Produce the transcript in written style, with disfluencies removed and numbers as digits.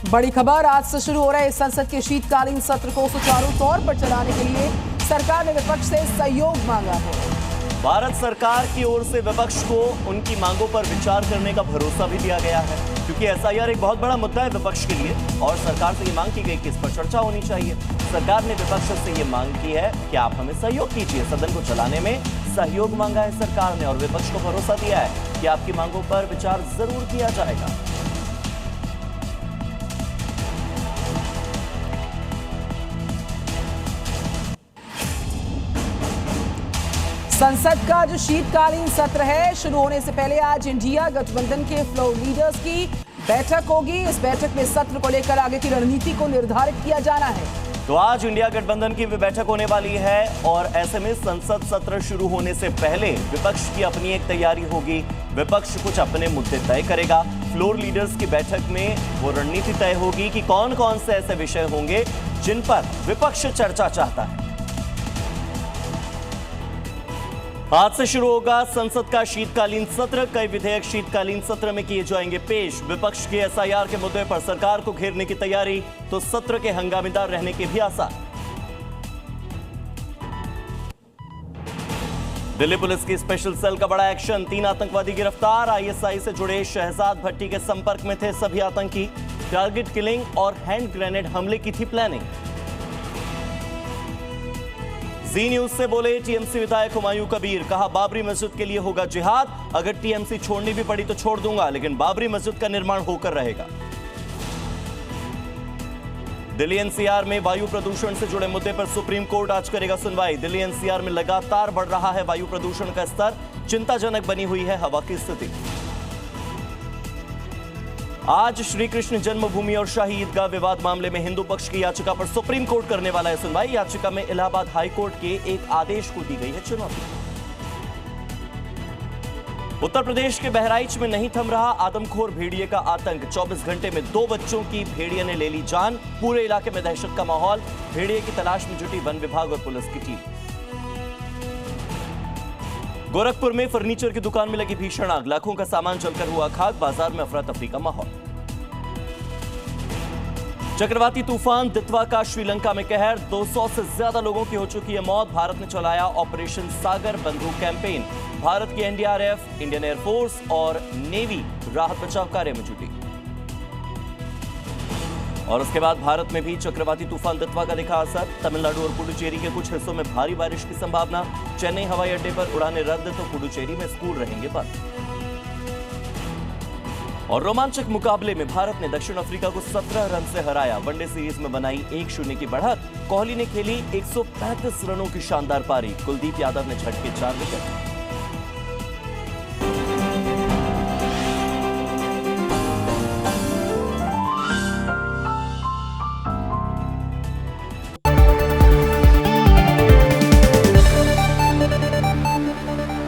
बड़ी खबर, आज से शुरू हो रहे संसद के शीतकालीन सत्र को सुचारू तौर पर चलाने के लिए सरकार ने विपक्ष से सहयोग मांगा है। भारत सरकार की ओर से विपक्ष को उनकी मांगों पर विचार करने का भरोसा भी दिया गया है, क्योंकि एसआईआर एक बहुत बड़ा मुद्दा है विपक्ष के लिए और सरकार से ये मांग की गई कि इस पर चर्चा होनी चाहिए। सरकार ने विपक्ष से ये मांग की है कि आप हमें सहयोग कीजिए। सदन को चलाने में सहयोग मांगा है सरकार ने और विपक्ष को भरोसा दिया है कि आपकी मांगों पर विचार जरूर किया जाएगा। संसद का जो शीतकालीन सत्र है, शुरू होने से पहले आज इंडिया गठबंधन के फ्लोर लीडर्स की बैठक होगी। इस बैठक में सत्र को लेकर आगे की रणनीति को निर्धारित किया जाना है। तो आज इंडिया गठबंधन की भी बैठक होने वाली है और ऐसे में संसद सत्र शुरू होने से पहले विपक्ष की अपनी एक तैयारी होगी। विपक्ष कुछ अपने मुद्दे तय करेगा। फ्लोर लीडर्स की बैठक में वो रणनीति तय होगी कि कौन कौन से ऐसे विषय होंगे जिन पर विपक्ष चर्चा चाहता है। आज से शुरू होगा संसद का शीतकालीन सत्र। कई विधेयक शीतकालीन सत्र में किए जाएंगे पेश। विपक्ष के एसआईआर के मुद्दे पर सरकार को घेरने की तैयारी, तो सत्र के हंगामेदार रहने के भी आसार। दिल्ली पुलिस की स्पेशल सेल का बड़ा एक्शन, 3 आतंकवादी गिरफ्तार। आईएसआई से जुड़े शहजाद भट्टी के संपर्क में थे सभी आतंकी। टारगेट किलिंग और हैंड ग्रेनेड हमले की थी प्लानिंग। जी न्यूज से बोले टीएमसी विधायक हुमायूं कबीर, कहा बाबरी मस्जिद के लिए होगा जिहाद। अगर टीएमसी छोड़नी भी पड़ी तो छोड़ दूंगा, लेकिन बाबरी मस्जिद का निर्माण होकर रहेगा। दिल्ली एनसीआर में वायु प्रदूषण से जुड़े मुद्दे पर सुप्रीम कोर्ट आज करेगा सुनवाई। दिल्ली एनसीआर में लगातार बढ़ रहा है वायु प्रदूषण का स्तर, चिंताजनक बनी हुई है हवा की स्थिति। आज श्री कृष्ण जन्मभूमि और शाही ईदगाह विवाद मामले में हिंदू पक्ष की याचिका पर सुप्रीम कोर्ट करने वाला है सुनवाई। याचिका में इलाहाबाद हाई कोर्ट के एक आदेश को दी गई है चुनौती। उत्तर प्रदेश के बहराइच में नहीं थम रहा आदमखोर भेड़िए का आतंक। 24 घंटे में 2 बच्चों की भेड़िए ने ले ली जान। पूरे इलाके में दहशत का माहौल। भेड़िए की तलाश में जुटी वन विभाग और पुलिस की टीम। गोरखपुर में फर्नीचर की दुकान में लगी भीषण आग, लाखों का सामान जलकर हुआ खाक। बाजार में अफरा तफरी का माहौल। चक्रवाती तूफान दितवा का श्रीलंका में कहर, 200 से ज्यादा लोगों की हो चुकी है मौत। भारत ने चलाया ऑपरेशन सागर बंधु कैंपेन। भारत की एनडीआरएफ, इंडियन एयरफोर्स और नेवी राहत बचाव कार्य में जुटी। और उसके बाद भारत में भी चक्रवाती तूफान दितवा का दिखा असर। तमिलनाडु और पुडुचेरी के कुछ हिस्सों में भारी बारिश की संभावना। चेन्नई हवाई अड्डे पर उड़ानें रद्द, तो पुडुचेरी में स्कूल रहेंगे बंद। और रोमांचक मुकाबले में भारत ने दक्षिण अफ्रीका को 17 रन से हराया। वनडे सीरीज में बनाई 1-0 की बढ़त। कोहली ने खेली 135 रनों की शानदार पारी। कुलदीप यादव ने झटके 4 विकेट।